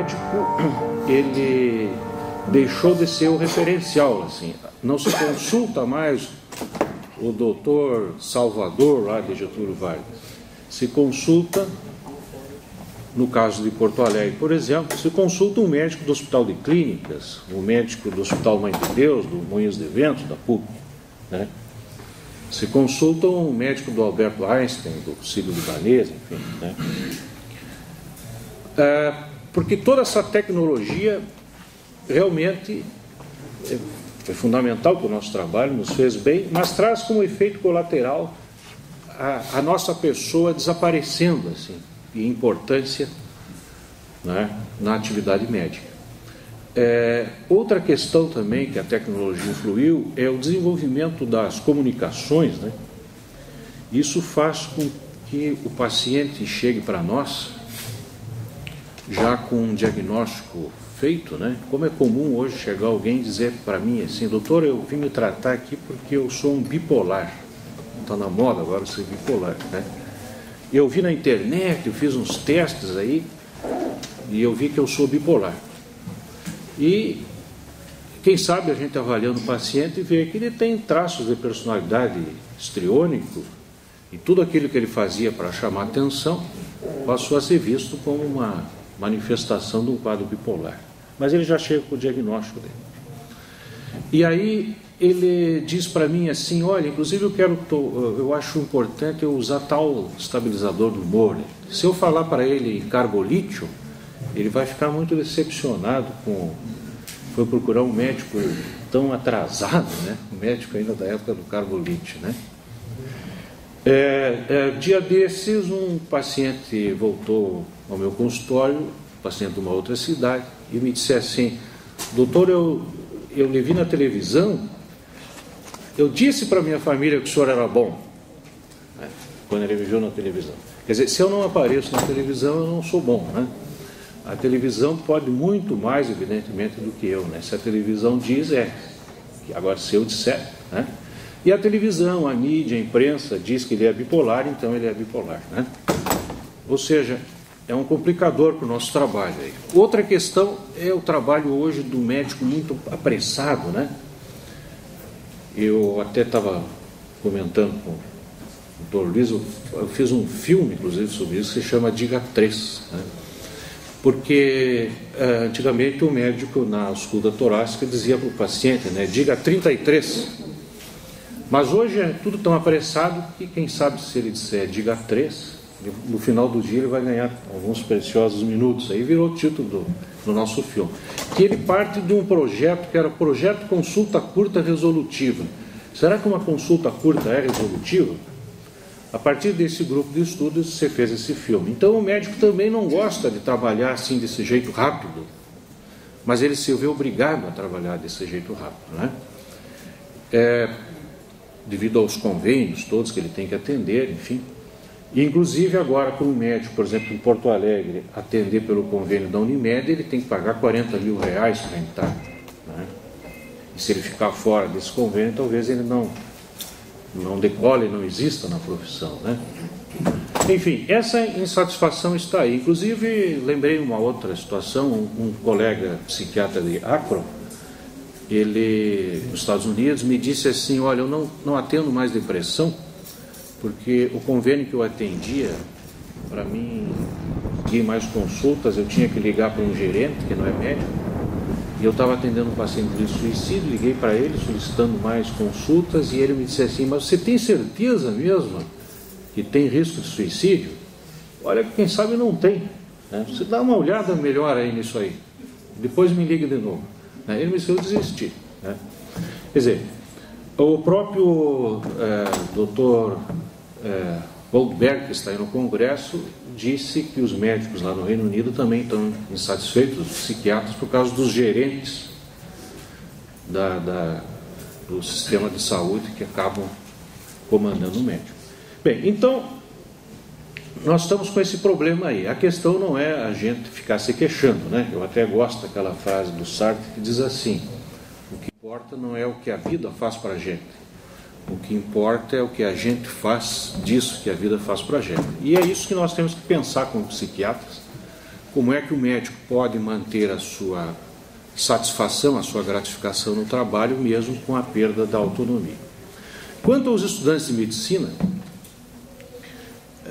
médico, ele deixou de ser o referencial, assim. Não se consulta mais o doutor Salvador, lá de Getúlio Vargas. Se consulta, no caso de Porto Alegre, por exemplo, se consulta um médico do Hospital de Clínicas, um médico do Hospital Mãe de Deus, do Moinhos de Vento, da PUC, né? Se consulta um médico do Alberto Einstein, do Sírio-Libanês, enfim, né? Porque toda essa tecnologia realmente foi fundamental para o nosso trabalho, nos fez bem, mas traz como efeito colateral a nossa pessoa desaparecendo, assim, e importância, né, na atividade médica. Outra questão também que a tecnologia influiu é o desenvolvimento das comunicações, né? Isso faz com que o paciente chegue para nós já com um diagnóstico feito, né? Como é comum hoje chegar alguém e dizer para mim assim: doutor, eu vim me tratar aqui porque eu sou um bipolar. Está na moda agora ser bipolar, né? Eu vi na internet, eu fiz uns testes aí e eu vi que eu sou bipolar. E quem sabe a gente avaliando o paciente vê que ele tem traços de personalidade histriônico e tudo aquilo que ele fazia para chamar atenção passou a ser visto como uma manifestação de um quadro bipolar. Mas ele já chega com o diagnóstico dele. E aí ele diz para mim assim: olha, inclusive eu acho importante eu usar tal estabilizador do humor. Se eu falar para ele carbolítio, ele vai ficar muito decepcionado foi procurar um médico tão atrasado, né? Um médico ainda da época do carbolítio, né? Dia desses, um paciente voltou ao meu consultório, paciente de uma outra cidade, e me disse assim: doutor, eu lhe vi na televisão, eu disse para minha família que o senhor era bom, né? Quando ele me viu na televisão. Quer dizer, se eu não apareço na televisão, eu não sou bom, né? A televisão pode muito mais, evidentemente, do que eu, né? Se a televisão diz, agora se eu disser, né? E a televisão, a mídia, a imprensa diz que ele é bipolar, então ele é bipolar, né? Ou seja, é um complicador para o nosso trabalho aí. Outra questão é o trabalho hoje do médico muito apressado, né? Eu até estava comentando com o doutor Luiz, eu fiz um filme, inclusive, sobre isso, que se chama Diga 3, né? Porque antigamente o médico na ausculta torácica dizia para o paciente, né, diga 33. Mas hoje é tudo tão apressado que quem sabe se ele disser diga 3, no final do dia ele vai ganhar alguns preciosos minutos. Aí virou o título do nosso filme. Que ele parte de um projeto que era Projeto Consulta Curta Resolutiva. Será que uma consulta curta é resolutiva? A partir desse grupo de estudos, você fez esse filme. Então, o médico também não gosta de trabalhar assim, desse jeito rápido, mas ele se vê obrigado a trabalhar desse jeito rápido, né? Devido aos convênios todos que ele tem que atender, enfim. E, inclusive, agora, para um médico, por exemplo, em Porto Alegre, atender pelo convênio da Unimed, ele tem que pagar 40 mil reais para entrar, né? E se ele ficar fora desse convênio, talvez ele não decole, não exista na profissão, né? Enfim, essa insatisfação está aí. Inclusive, lembrei uma outra situação, um colega psiquiatra de Akron, ele, nos Estados Unidos, me disse assim: olha, eu não atendo mais depressão, porque o convênio que eu atendia, para mim, ir mais consultas, eu tinha que ligar para um gerente, que não é médico, e eu estava atendendo um paciente de suicídio, liguei para ele solicitando mais consultas, e ele me disse assim: mas você tem certeza mesmo que tem risco de suicídio? Olha, quem sabe não tem, né? Você dá uma olhada melhor aí nisso aí, depois me liga de novo, né? Ele me disse: eu desisti, né? Quer dizer, o próprio doutor Goldberg, que está aí no Congresso, disse que os médicos lá no Reino Unido também estão insatisfeitos, os psiquiatras, por causa dos gerentes do sistema de saúde que acabam comandando o médico. Bem, então, nós estamos com esse problema aí. A questão não é a gente ficar se queixando, né? Eu até gosto daquela frase do Sartre que diz assim: o que importa não é o que a vida faz para a gente, o que importa é o que a gente faz disso que a vida faz para a gente. E é isso que nós temos que pensar como psiquiatras, como é que o médico pode manter a sua satisfação, a sua gratificação no trabalho, mesmo com a perda da autonomia. Quanto aos estudantes de medicina,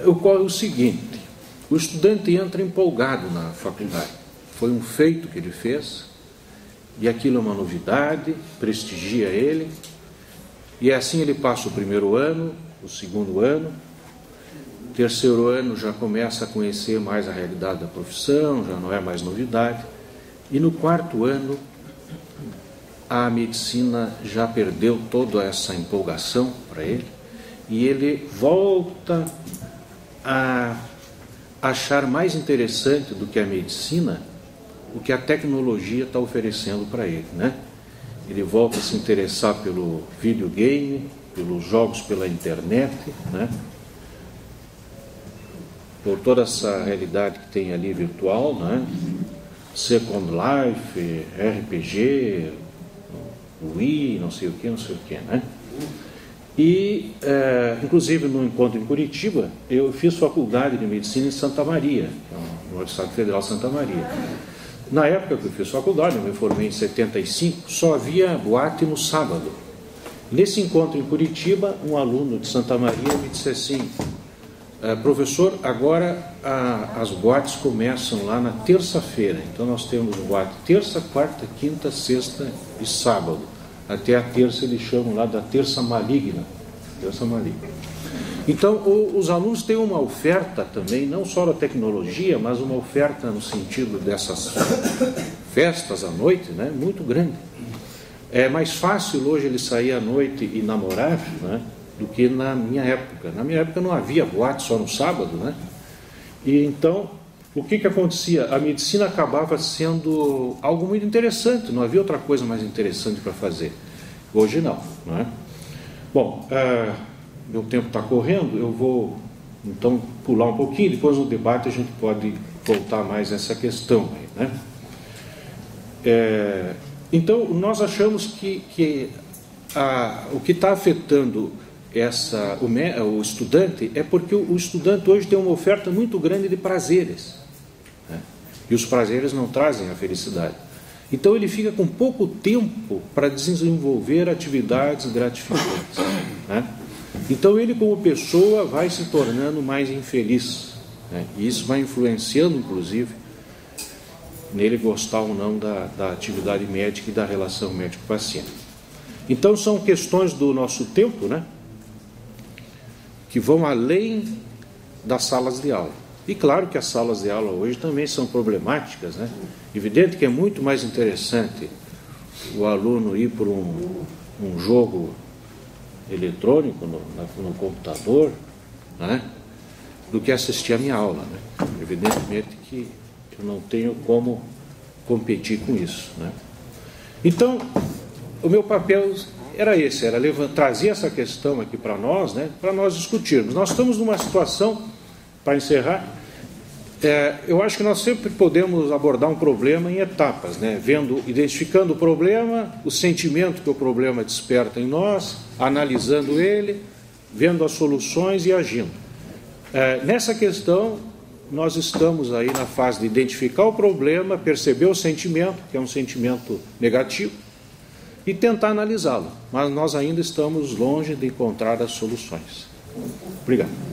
ocorre o seguinte: o estudante entra empolgado na faculdade, foi um feito que ele fez, e aquilo é uma novidade, prestigia ele, e assim ele passa o primeiro ano, o segundo ano, o terceiro ano já começa a conhecer mais a realidade da profissão, já não é mais novidade, e no quarto ano a medicina já perdeu toda essa empolgação para ele, e ele volta a achar mais interessante do que a medicina o que a tecnologia está oferecendo para ele, né? Ele volta a se interessar pelo videogame, pelos jogos pela internet, né? Por toda essa realidade que tem ali virtual, né? Second Life, RPG, Wii, não sei o que, né? E, inclusive, no encontro em Curitiba, eu fiz faculdade de medicina em Santa Maria, na Universidade Federal de Santa Maria. Na época que eu fiz faculdade, eu me formei em 75, só havia boate no sábado. Nesse encontro em Curitiba, um aluno de Santa Maria me disse assim: professor, agora as boates começam lá na terça-feira. Então nós temos boate terça, quarta, quinta, sexta e sábado. Até a terça eles chamam lá da terça maligna. Terça maligna. Então os alunos têm uma oferta também, não só da tecnologia, mas uma oferta no sentido dessas festas à noite, né, muito grande. É mais fácil hoje ele sair à noite e namorar, né, do que na minha época. Na minha época não havia boate só no sábado, né? E então, o que acontecia? A medicina acabava sendo algo muito interessante, não havia outra coisa mais interessante para fazer. Hoje não, não é? Bom, meu tempo está correndo, eu vou então pular um pouquinho, depois no debate a gente pode voltar mais a essa questão aí, né? Então, nós achamos que o que está afetando o estudante é porque o estudante hoje tem uma oferta muito grande de prazeres, né? E os prazeres não trazem a felicidade. Então ele fica com pouco tempo para desenvolver atividades gratificantes, né? Então ele, como pessoa, vai se tornando mais infeliz, né? E isso vai influenciando, inclusive, nele gostar ou não da atividade médica e da relação médico-paciente. Então são questões do nosso tempo, né, que vão além das salas de aula. E claro que as salas de aula hoje também são problemáticas, né? Evidente que é muito mais interessante o aluno ir por um jogo eletrônico no computador, né, do que assistir a minha aula, né? Evidentemente que eu não tenho como competir com isso, né? Então, o meu papel era esse, era trazer essa questão aqui para nós, né, para nós discutirmos. Nós estamos numa situação, para encerrar, eu acho que nós sempre podemos abordar um problema em etapas, né, identificando o problema, o sentimento que o problema desperta em nós, analisando ele, vendo as soluções e agindo. Nessa questão, nós estamos aí na fase de identificar o problema, perceber o sentimento, que é um sentimento negativo, e tentar analisá-lo, mas nós ainda estamos longe de encontrar as soluções. Obrigado.